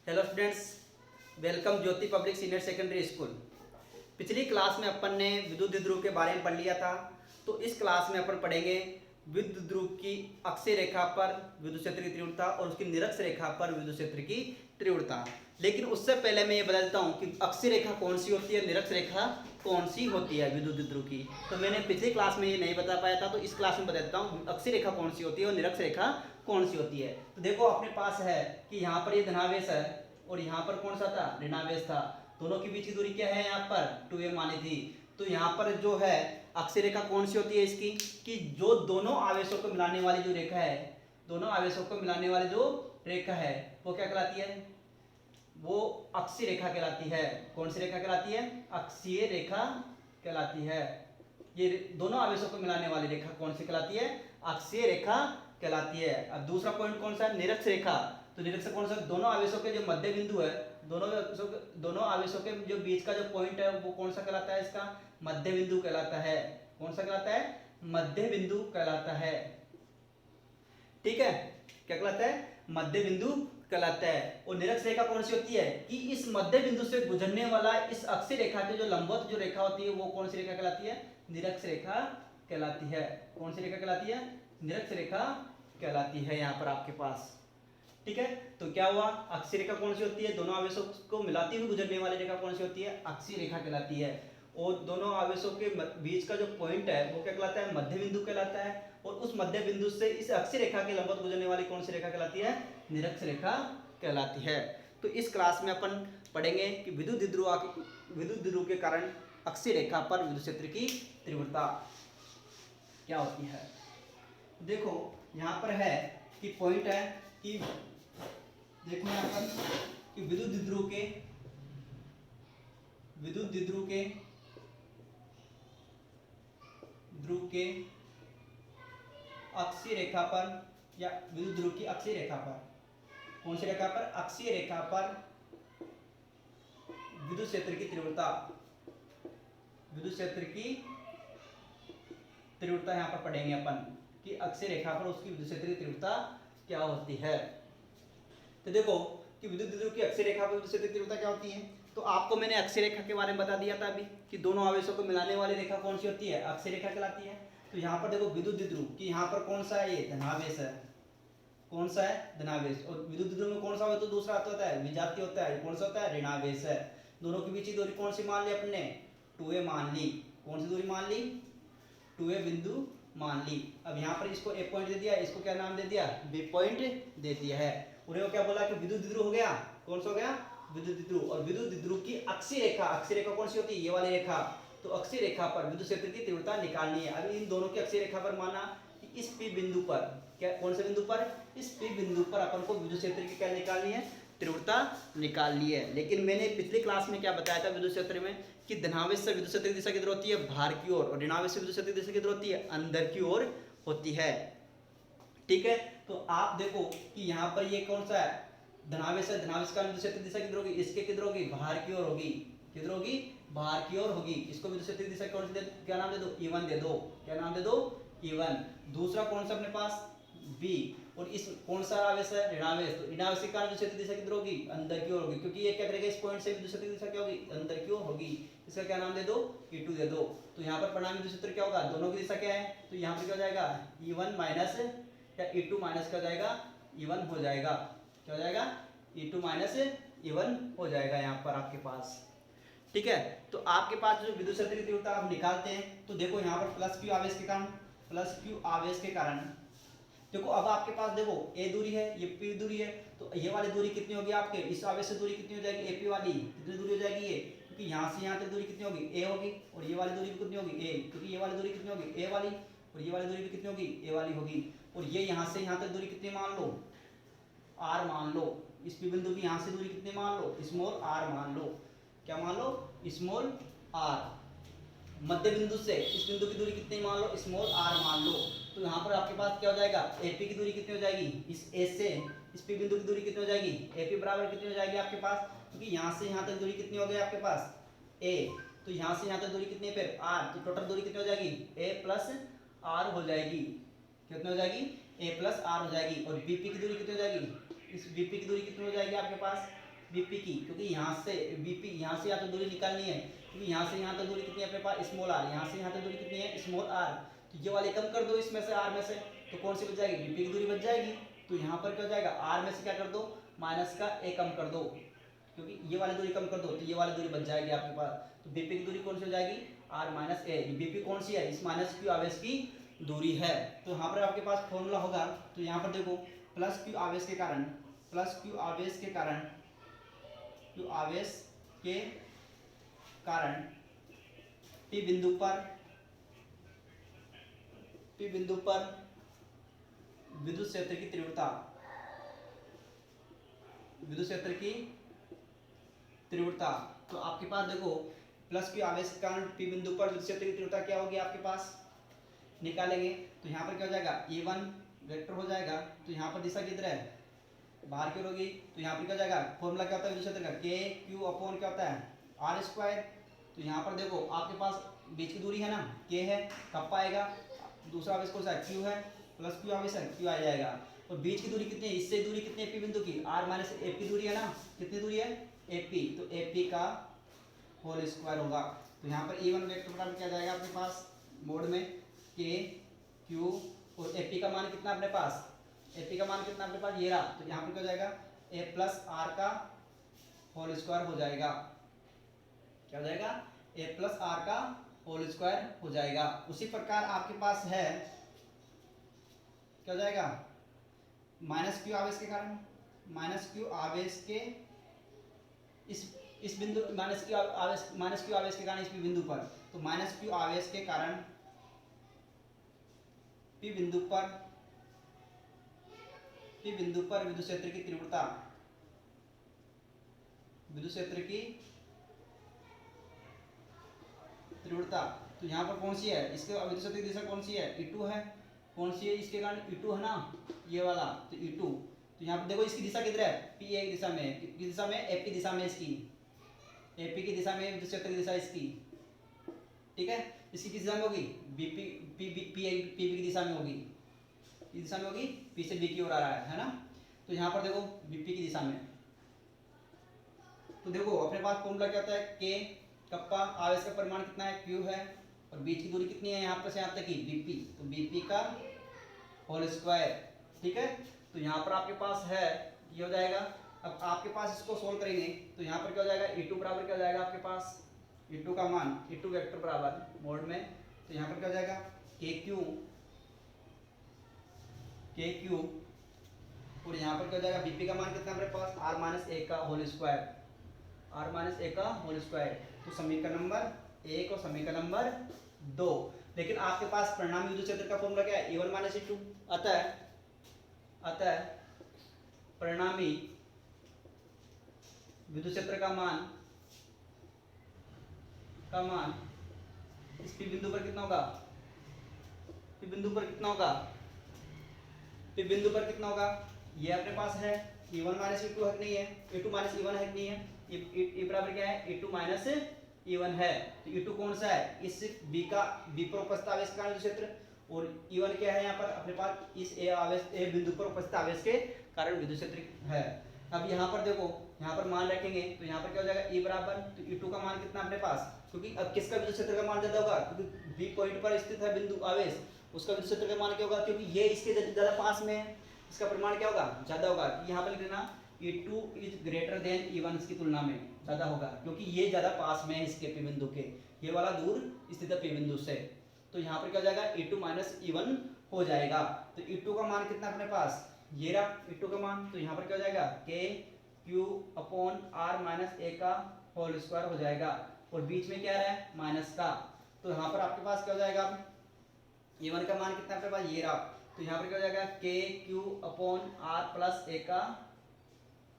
Hello students, welcome ज्योति public senior secondary school. पिछली class में अपन ने विद्युत ध्रुव के बारे में पढ़ लिया था। तो इस क्लास में अपन पढ़ेंगे विद्युत ध्रुव की अक्षीय रेखा पर विद्युत क्षेत्र की तीव्रता और उसकी निरक्ष रेखा पर विद्युत क्षेत्र की तीव्रता। लेकिन उससे पहले मैं ये बता देता हूँ कि अक्षीय रेखा कौन सी होती है, निरक्ष रेखा कौन सी होती है विद्युत ध्रुव की। तो मैंने पिछली क्लास में ये नहीं बता पाया था, तो इस क्लास में बता देता हूँ अक्षीय रेखा कौन सी होती है और निरक्ष रेखा कौन सी होती है। तो देखो अपने पास है कि यहाँ पर ये धनावेश है और यहाँ पर कौन सा था, ऋणावेश था। दोनों के बीच की दूरी क्या है, यहाँ पर 2a मानी थी। तो यहाँ पर जो है अक्षीय रेखा कौन सी होती है इसकी, कि जो दोनों आवेशों को मिलाने वाली जो रेखा है, दोनों आवेशों को मिलाने वाली जो रेखा है वो क्या कहलाती है, वो अक्षीय रेखा कहलाती है। कौन सी रेखा कहलाती है, अक्षीय रेखा कहलाती है। ये दोनों आवेशों को मिलाने वाली रेखा कौन सी कहलाती है, अक्षीय रेखा कहलाती है। अब दूसरा पॉइंट कौन सा है, निरक्ष रेखा। तो निरक्ष कौन सा, दोनों आवेशों के जो मध्य बिंदु है, दोनों आवेशों के जो बीच का जो पॉइंट है वो कौन सा कहलाता है, इसका मध्य बिंदु कहलाता है। कौन सा कहलाता है, मध्य बिंदु कहलाता है। ठीक है, क्या कहलाता है, मध्य बिंदु कहलाता है। और निरक्ष रेखा कौन सी होती है, कि इस मध्य बिंदु से गुजरने वाला इस अक्षीय रेखा के जो लंबवत जो रेखा होती है वो कौन सी रेखा कहलाती है, निरक्ष रेखा कहलाती है। कौन सी रेखा कहलाती है, निरक्ष रेखा कहलाती है यहाँ पर आपके पास। ठीक है, तो क्या हुआ, अक्षीय रेखा कौन सी होती है, दोनों आवेशों को मिलाती हुई गुजरने वाली रेखा कौन सी होती है, अक्षीय रेखा कहलाती है। और दोनों आवेशों के बीच का जो पॉइंट है वो क्या कहलाता है, मध्य बिंदु कहलाता है। और उस मध्य बिंदु से इस अक्षीय रेखा के लंबवत गुजरने वाली कौन सी रेखा कहलाती है, निरक्ष रेखा कहलाती है। तो इस क्लास में अपन पढ़ेंगे कि विद्युत ध्रुव के कारण अक्षीय रेखा पर विद्युत क्षेत्र की तीव्रता क्या होती है। देखो यहाँ पर है कि पॉइंट है कि देखो यहाँ पर कि विद्युत ध्रुव के अक्षीय रेखा पर या विद्युत ध्रुव की अक्षीय रेखा पर, कौन सी रेखा पर, अक्षीय रेखा पर विद्युत क्षेत्र की तीव्रता, विद्युत क्षेत्र की तीव्रता यहाँ पर पढ़ेंगे अपन कि अक्षीय रेखा पर उसकी विद्युत क्षेत्र की तीव्रता क्या होती है। तो देखो कि विद्युत ध्रुव की अक्षीय रेखा पर विद्युत क्षेत्र की तीव्रता क्या होती है। तो आपको मैंने अक्षीय रेखा के बारे में बता दिया था अभी कि दोनों आवेशों को मिलाने वाली रेखा कौन सी होती है, अक्षीय रेखा कहलाती है। तो यहाँ पर देखो विद्युत ध्रुव की यहाँ पर कौन सा है, ये धनावेश है। कौन सा है, धनावेश। और विद्युत ध्रुव में कौन सा हो तो दूसरा होता है, विजातीय होता है। कौन सा होता है, ऋणावेश है। दोनों के बीच की दूरी कौन सी मान ली अपने, 2a मान ली। कौन सी दूरी मान ली, 2a बिंदु मान ली। अब यहाँ पर इसको a पॉइंट दे दिया, इसको क्या नाम दे दिया, b पॉइंट दे दिया है। उन्हें क्या बोला कि विद्युत ध्रुव हो गया, कौन सा हो गया, विद्युत ध्रुव। और विद्युत ध्रुव की अक्षीय रेखा, अक्षीय रेखा कौन सी होती है, ये वाली रेखा। तो अक्षीय रेखा पर विद्युत क्षेत्र की तीव्रता निकालनी है। अब इन दोनों की अक्षीय रेखा पर माना कि इस P बिंदु पर, क्या कौन से बिंदु पर, इस P बिंदु पर अपन को विद्युत क्षेत्र की क्या निकालनी है, तीव्रता निकालनी है। लेकिन मैंने पिछली क्लास में क्या बताया था विद्युत क्षेत्र में, कि धनावेश से विद्युत क्षेत्र की दिशा किधर होती है, बाहर की ओर। और ऋणावेश से विद्युत क्षेत्र की दिशा किधर होती है, अंदर की ओर होती है। ठीक है, तो आप देखो कि यहाँ पर ये कौन सा है, धनावेश है। धनावेश का विद्युत क्षेत्र दिशा किधर होगी, इसके किधर होगी, बाहर की ओर होगी। किधर होगी, बाहर की ओर होगी। इसको विद्युत क्षेत्र दिशा कौन सी क्या नाम दे दो, E1 दे दो। क्या नाम दे दो, E1। दूसरा कौन सा अपने पास, B। और इस कौन सा आवेश है, ऋणावेश। तो ऋणावेश के कारण विद्युत क्षेत्र दिशा किधर होगी, अंदर की ओर होगी, क्योंकि ये क्या करेगा, इस पॉइंट से विद्युत क्षेत्र दिशा क्या होगी, अंदर की ओर होगी। इसका क्या नाम दे दो, E2 दे दो। तो यहाँ पर परिणामी विद्युत क्षेत्र क्या होगा, दोनों की दिशा क्या है, तो यहाँ पर क्या हो जाएगा, E1 माइनस या E2 माइनस क्या हो जाएगा, E1 हो जाएगा। क्या हो जाएगा, E2 माइनस E1 हो जाएगा यहाँ पर आपके पास। ठीक है, तो आपके पास जो विद्युत क्षेत्र की तीव्रता आप निकालते हैं, तो देखो यहाँ पर प्लस क्यू आवेश के कारण, प्लस क्यू आवेश के कारण देखो अब आपके पास देखो a दूरी है, ये p दूरी है। तो ये वाली दूरी कितनी होगी आपके, इस आवेश से दूरी कितनी हो जाएगी, ap वाली कितनी दूरी हो जाएगी ये, क्योंकि यहाँ से यहाँ तक दूरी कितनी होगी, a होगी। और ये वाली दूरी भी कितनी होगी, a, क्योंकि ये वाली दूरी कितनी होगी, a वाली। और ये वाली दूरी भी कितनी होगी, a वाली होगी। और ये यहाँ से यहाँ तक दूरी कितनी मान लो, r मान लो। इस p बिंदु की यहाँ से दूरी कितनी मान लो, स्मॉल r मान लो। क्या मान लो, स्मॉल r। मध्य बिंदु से इस बिंदु की दूरी कितनी मान लो, स्मॉल r मान लो। तो यहाँ पर आपके पास क्या हो जाएगा, AP की दूरी कितनी हो जाएगी, इस A से इस P बिंदु की दूरी कितनी हो जाएगी, AP बराबर कितनी हो जाएगी आपके पास, क्योंकि यहाँ से यहाँ तक दूरी कितनी हो गई आपके पास, A। तो यहाँ से यहाँ तक दूरी कितनी है फिर R। तो टोटल दूरी कितनी हो जाएगी, A प्लस R हो जाएगी। कितनी हो जाएगी, A प्लस R हो जाएगी। और BP की दूरी कितनी हो जाएगी, इस BP की दूरी कितनी हो जाएगी आपके पास, बीपी की, क्योंकि यहाँ से बीपी, यहाँ से यहाँ तो दूरी निकालनी है, क्योंकि यहाँ से यहाँ तक दूरी कितनी है अपने पास स्मॉल आर, यहाँ से यहाँ तक दूरी कितनी है स्मॉल आर। तो ये वाले कम कर दो इसमें से आर में से, तो कौन सी बच जाएगी बीपी की दूरी बच जाएगी। तो यहाँ पर क्या हो जाएगा आर में से क्या कर दो माइनस का ए कम कर दो, क्योंकि ये वाली दूरी कम कर दो तो ये वाली दूरी बच जाएगी आपके पास। तो बीपी की दूरी कौन सी हो जाएगी आर माइनस ए। बीपी कौन सी है इस माइनस क्यू आवेश की दूरी है। तो यहाँ पर आपके पास फॉर्मूला होगा, तो यहाँ पर देखो प्लस क्यू आवेश के कारण, प्लस क्यू आवेश के कारण, क्यू आवेश के कारण पी बिंदु पर, पी बिंदु पर विद्युत क्षेत्र की तीव्रता, विद्युत क्षेत्र की तीव्रता। तो आपके पास देखो प्लस क्यू आवेश के कारण पी बिंदु पर विद्युत क्षेत्र की तीव्रता क्या होगी आपके पास निकालेंगे। तो यहाँ पर क्या हो जाएगा E1 वेक्टर हो जाएगा, तो यहाँ पर दिशा किधर है बाहर की ओर होगी। तो यहाँ पर क्या हो जाएगा फॉर्मूला क्या होता है विद्युत क्षेत्र का के क्यू अपॉन क्या होता है आर स्क्वायर। तो यहाँ पर देखो आपके पास बीच की दूरी है ना के है, कब पाएगा दूसरा आवेश कौन सा है क्यू है, प्लस क्यू आवेश है क्यू आ जाएगा। और बीच की दूरी कितनी है इससे दूरी कितनी है पी बिंदु की आर माइनस एफ की दूरी है ना, कितनी दूरी है एपी, तो एपी का होल स्क्वायर होगा। तो यहाँ पर E1 वेक्टर बराबर क्या जाएगा अपने पास मोड में के क्यू, और एपी का मान कितना अपने पास, एपी का मान कितना अपने पास ये रहा। तो यहाँ पर क्या हो जाएगा ए प्लस आर का होल स्क्वायर हो जाएगा, क्या हो जाएगा ए प्लस आर का होल स्क्वायर हो जाएगा। उसी प्रकार आपके पास है क्या हो जाएगा माइनस क्यू आवेश के कारण, माइनस क्यू आवेश के इस बिंदु माइनस क्यू आवेश के कारण इस बिंदु पर, तो माइनस क्यू आवेश के कारण पी बिंदु पर, पी बिंदु पर विद्युत क्षेत्र की तीव्रता, विद्युत क्षेत्र की तीव्रता। तो यहाँ पर कौन सी है इसके विद्युत क्षेत्र की दिशा कौन सी है E2 है, कौन सी है इसके कारण E2 है ना ये वाला, तो E2। तो यहाँ पर देखो इसकी दिशा किधर है पी की दिशा में, किस दिशा में एपी दिशा में, इसकी एपी की दिशा में विद्युत क्षेत्र की दिशा इसकी, ठीक है। इसकी किस दिशा में होगी बीपी पी की दिशा में होगी, किस दिशा में होगी पी से बी की ओर आ रहा है ना। तो यहाँ पर देखो बीपी की दिशा में, तो देखो अपने पास फॉर्मूला क्या होता है के कप्पा आवेश का परिमाण कितना है क्यू है, और बीच की दूरी कितनी है यहाँ पर से यहाँ तक की बीपी, तो बीपी का होल स्क्वायर, ठीक है। तो यहाँ पर आपके पास है ये हो जाएगा। अब आपके पास इसको सोल्व करेंगे तो यहाँ पर क्या हो जाएगा E2 बराबर क्या हो जाएगा आपके पास E2 का मान E2 वेक्टर बराबर मोड में, तो यहाँ पर क्या हो जाएगा के क्यू, और यहाँ पर क्या हो जाएगा बीपी का मान कितना हमारे पास आर माइनस ए का होल स्क्वायर, आर माइनस ए का होल स्क्वायर। तो समीकरण नंबर 1 और समीकरण नंबर 2। लेकिन आपके पास परिणामी विद्युत क्षेत्र का फॉर्मूला क्या है E1 माइनस E2, अतः परिणामी विद्युत क्षेत्र का मान इस पी बिंदु पर कितना होगा, पी बिंदु पर कितना होगा, पी बिंदु पर कितना होगा ये अपने पास है E1 माइनस E2 है नहीं है, E2 माइनस E1 है नहीं है, E बराबर क्या है E2 माइनस E1 है। तो E2 कौन सा है इस B पर उपस्थित आवेश का विद्युत क्षेत्र, और E1 क्या है यहाँ पर अपने पास इस ए बिंदु पर उपस्थित आवेश के कारण विद्युत क्षेत्र है। अब यहाँ पर देखो यहाँ पर मान रखेंगे तो यहाँ पर क्या हो जाएगा E बराबर, तो E2 का मान कितना अपने पास, क्योंकि अब किसका विद्युत क्षेत्र का मान ज्यादा होगा, क्योंकि B पॉइंट पर स्थित है बिंदु आवेश, उसका विद्युत क्षेत्र का मान क्या होगा, क्योंकि ये इसके ज्यादा पास में है, इसका परिमाण क्या होगा ज्यादा होगा। यहाँ पर लिख देना E2 is greater than E1 की तुलना में ज्यादा होगा, क्योंकि ये ज्यादा पास में है इसके पी बिंदु के, ये वाला दूर स्थित है पी बिंदु से। तो यहाँ पर क्या हो जाएगा E2 माइनस E1 हो जाएगा। तो E2 का मान कितना अपने पास ये रहा E2 का मान, तो यहाँ पर क्या हो जाएगा के क्यू अपॉन आर माइनस ए का होल स्क्वायर हो जाएगा, और बीच में क्या है माइनस का। तो यहाँ पर आपके पास क्या हो जाएगा E1 का मान कितना अपने पास ये रहा, तो यहाँ पर क्या हो जाएगा के क्यू अपॉन आर प्लस ए का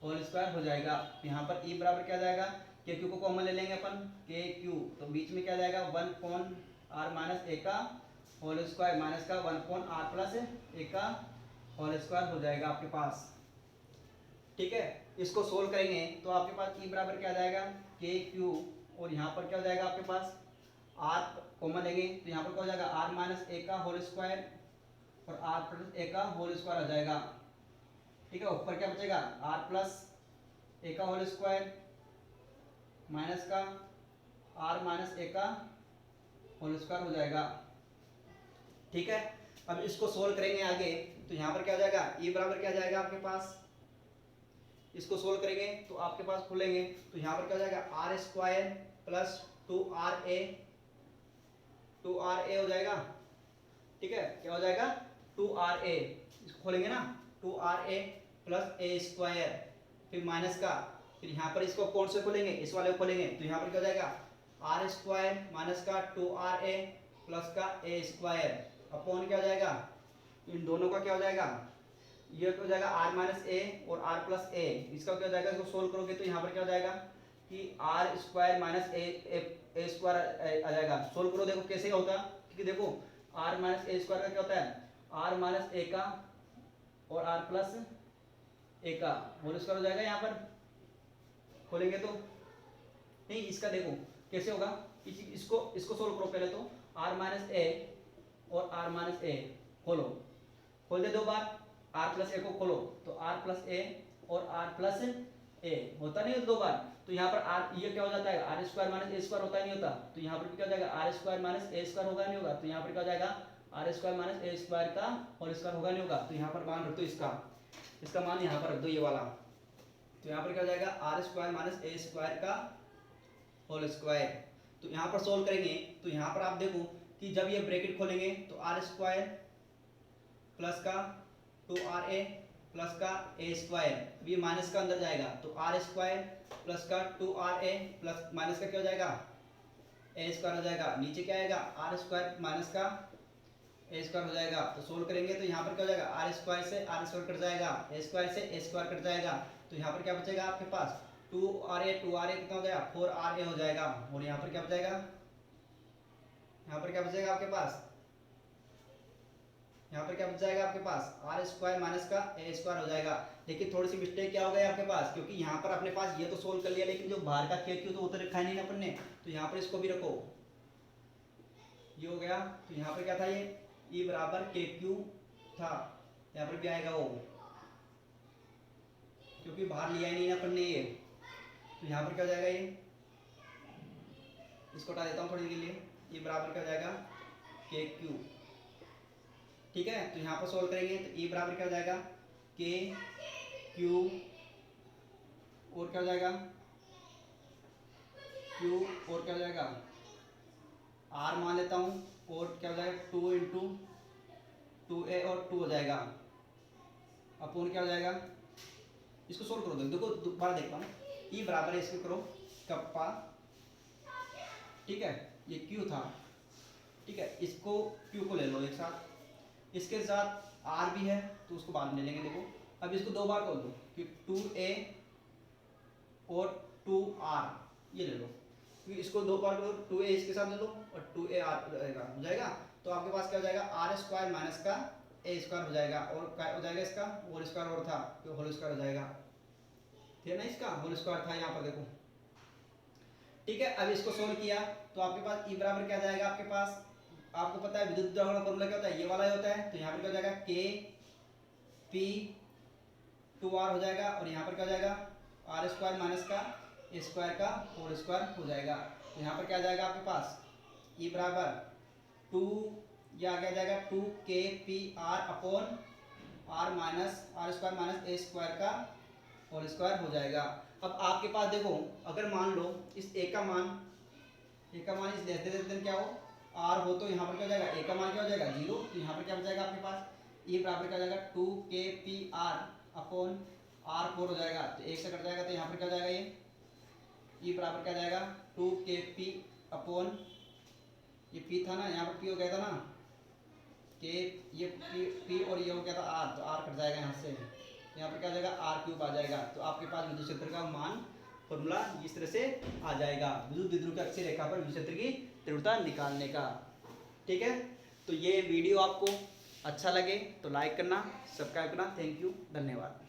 होल स्क्वायर हो जाएगा। तो यहाँ पर E बराबर क्या जाएगा के क्यू को कॉमन ले लेंगे अपन के क्यू, तो बीच में क्या जाएगा 1 अपॉन आर माइनस ए का होल स्क्वायर माइनस का 1 अपॉन आर प्लस ए का होल स्क्वायर हो जाएगा आपके पास, ठीक है। इसको सोल्व करेंगे तो आपके पास E बराबर क्या जाएगा के क्यू, और यहाँ पर क्या हो जाएगा आपके पास R कॉमन लेंगे तो यहाँ पर क्या हो जाएगा R माइनस ए का होल स्क्वायर और R प्लस ए का होल स्क्वायर आ जाएगा, ठीक है। ऊपर क्या बचेगा R प्लस ए का होल स्क्वायर माइनस का आर माइनस ए का होल स्क्वायर हो जाएगा। ठीक है, अब इसको सोल्व करेंगे आगे, तो यहाँ पर क्या हो जाएगा, e बराबर क्या जाएगा आपके पास, इसको सोल्व करेंगे तो आपके पास खुलेंगे, तो यहाँ पर क्या हो जाएगा आर स्क्वायर प्लस 2RA हो जाएगा। ठीक है, क्या हो जाएगा 2RA, इसको खोलेंगे ना, 2RA प्लस ए स्क्वायर, फिर माइनस का, फिर यहाँ पर इसको कौन से खोलेंगे, इस वाले को खोलेंगे, तो यहाँ पर क्या हो जाएगा आर स्क्वायर माइनस का 2RA प्लस का ए स्क्वायर अपॉन क्या हो जाएगा, इन दोनों का क्या हो जाएगा, ये क्या हो जाएगा आर माइनस ए और आर प्लस ए, इसका क्या हो जाएगा, इसको सोल्व करोगे तो यहाँ पर क्या हो जाएगा कि आर स्क्वायर माइनस ए स्क्वायर आ जाएगा। सोल्व करो, देखो कैसे होगा, क्योंकि देखो आर माइनस ए स्क्वायर का क्या होता है, आर माइनस ए का और आर प्लस ए का होल स्क्वायर हो जाएगा। यहाँ पर खोलेंगे तो नहीं, इसका देखो कैसे होगा, इसको सोल्व करो पहले, तो आर माइनस ए और आर माइनस ए खोलो, खोल दे दो बार, आर प्लस ए को खोलो, तो आर प्लस ए और आर प्लस ए होता नहीं दो बार, तो यहाँ पर आर ये क्या हो जाता है, आर स्क्वायर माइनस ए स्क्वायर होता ही नहीं होता, तो यहाँ पर क्या हो जाएगा आर स्क्वायर माइनस ए स्क्वायर होगा नहीं होगा, तो यहाँ पर क्या हो जाएगा आर स्क्वायर माइनस ए स्क्वायर का होल स्क्वायर होगा नहीं होगा, तो यहाँ पर मान रख दो, इसका मान यहाँ पर रख दो ये वाला, तो यहाँ पर क्या हो जाएगा आर स्क्वायर माइनस ए स्क्वायर का होल स्क्वायर। तो यहाँ पर सोल्व करेंगे तो यहाँ पर आप देखो कि जब ये ब्रैकेट खोलेंगे तो आर स्क्वायर प्लस का 2RA प्लस का ए स्क्वायर, अब ये माइनस का अंदर जाएगा, तो आर स्क्वायर प्लस का 2RA प्लस माइनस का क्या हो जाएगा ए स्क्वायर हो जाएगा, नीचे क्या आएगा आर स्क्वायर माइनस का ए स्क्वायर हो जाएगा। तो सोल्व करेंगे तो यहाँ पर क्या हो जाएगा आर स्क्वायर से आर स्क्वायर कट जाएगा, ए स्क्वायर से ए स्क्वायर कट जाएगा, तो यहाँ पर क्या बचेगा आपके पास 2RA कितना हो गया 4RA हो जाएगा, और यहाँ पर क्या बचेगा, यहाँ पर क्या बचेगा आपके पास, यहाँ पर क्या बच जाएगा आपके पास आर स्क्वायर माइनस का ए स्क्वायर हो जाएगा। लेकिन थोड़ी सी मिस्टेक क्या हो गई आपके पास, क्योंकि यहाँ पर अपने पास ये तो सोल्व कर लिया, लेकिन जो बाहर का के क्यू तो वो तो रखा ही नहीं अपन ने, तो यहाँ पर इसको भी रखो, ये हो गया, तो यहाँ पर क्या था ये ई बराबर के क्यू था, यहाँ पर भी आएगा वो, क्योंकि बाहर लिया ही नहीं ना अपन ने ये, तो यहाँ पर क्या हो जाएगा ये, इसको हटा देता हूँ थोड़ी देर के लिए, ये बराबर क्या हो जाएगा के क्यू। ठीक है, तो यहाँ पर सोल्व करेंगे तो e बराबर क्या हो जाएगा के क्यू, और क्या हो जाएगा क्यू, और क्या हो जाएगा r मान लेता हूँ, और क्या हो जाएगा 2 इंटू 2a और 2 हो जाएगा, अपॉन क्या हो जाएगा, इसको सोल्व करो, देखो दोबारा देखता हूँ, e बराबर है इसको करो कप्पा, ठीक है ये q था, ठीक है इसको q को ले लो एक साथ, इसके साथ r भी है तो उसको बाद में ले लेंगे। देखो अब इसको दो बार खोल दो कि 2a और 2r ये ले लो, क्योंकि इसको दो बार करो 2a इसके साथ ले लो और 2ar हो जाएगा, तो आपके पास क्या हो जाएगा आर स्क्वायर माइनस का ए स्क्वायर हो जाएगा, और क्या हो जाएगा इसका होल स्क्वायर और था तो होल स्क्वायर हो जाएगा, ठीक है ना, इसका होल स्क्वायर था यहाँ पर देखो। ठीक है, अब इसको सोल्व किया तो आपके पास e बराबर क्या जाएगा आपके पास, आपको पता है विद्युत द्रव्यमान फॉर्मूला क्या होता है, ये वाला होता है, तो यहाँ पर क्या हो जाएगा के पी 2r हो जाएगा, और यहाँ पर क्या हो जाएगा आर स्क्वायर माइनस का ए स्क्वायर का होल स्क्वायर हो जाएगा, तो यहाँ पर क्या जाएगा आपके पास e बराबर 2 या आगे आ जाएगा 2kpr upon r minus r square minus ए स्क्वायर का होल स्क्वायर हो जाएगा। अब आपके पास देखो अगर मान लो इस a का मान इस लेस देन क्या हो r हो, तो यहाँ पर क्या हो जाएगा a का मान क्या हो जाएगा 0, तो यहाँ पर क्या हो जाएगा आपके पास e बराबर क्या हो जाएगा 2kpr अपॉन r4 हो जाएगा, तो एक से कट जाएगा, तो यहाँ पर क्या हो जाएगा ये e बराबर क्या हो जाएगा 2kp अपॉन ये p था ना, यहाँ पर p हो गया था ना के, ये p और ये हो गया था r, तो r कट जाएगा यहाँ से, यहाँ पर क्या हो जाएगा r³ आ जाएगा, तो आपके पास विद्युत क्षेत्र का मान फॉर्मूला इस तरह से आ जाएगा विद्युत द्विध्रुव की अक्षीय रेखा पर विद्युत क्षेत्र की तीव्रता निकालने का। ठीक है, तो ये वीडियो आपको अच्छा लगे तो लाइक करना, सब्सक्राइब करना। थैंक यू, धन्यवाद।